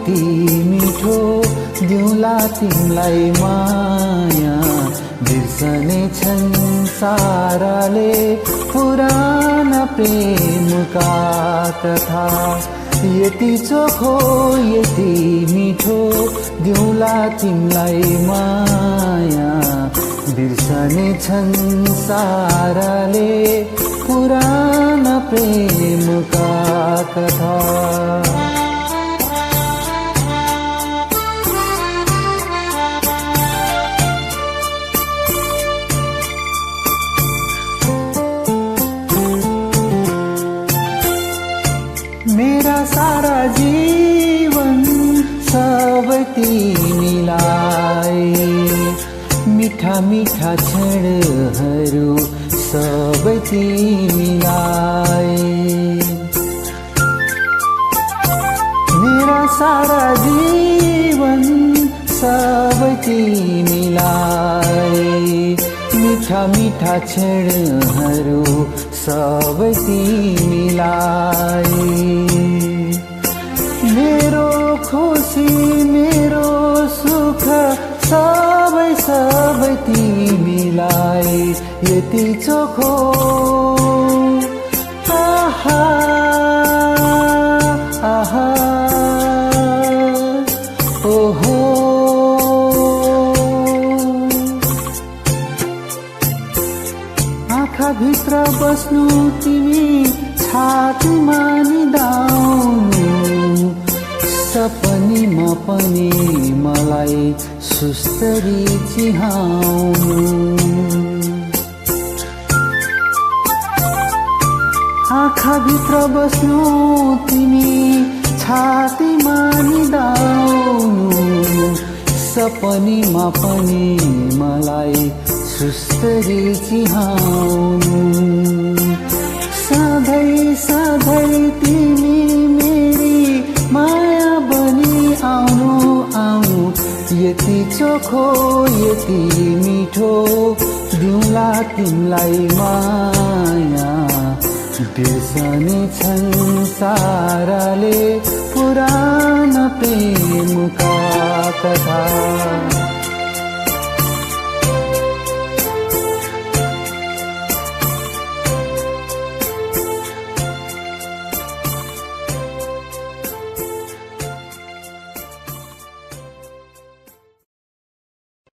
यति मिठो दिउँला तिमलाई माया बिर्सने छन् साराले पुराना प्रेमका कथा यति चोखो यति मिठो दिउँला तिमलाई माया बिर्सने छन् साराले पुराना प्रेमका कथा मेरा सारा जीवन सब तिमीलाई मीठा मीठा क्षणहरू सब तिमीलाई मेरा सारा जीवन सब तिमीलाई मीठा मीठा क्षणहरू सब तिमीलाई मेरो खुसी मेरो सुख सबै सबै तिमीलाई यति चोखो आहा आहा ओहो आँखाभित्र बस्नु तिमी छातीमा निदाउनु सपनीमा पनि मलाई सुस्तरी चिहाउनु आँखाभित्र बस्नु तिमी छातीमा निदाउनु सपनीमा पनि मलाई सुस्तरी चिहाउनु सधैँ सधैँ तिमी मेरी माया बनी आउनु आउनु यति चोखो यति मिठो दिउँला तिमलाई माया बिर्सने छन् साराले पुराना प्रेमका कथा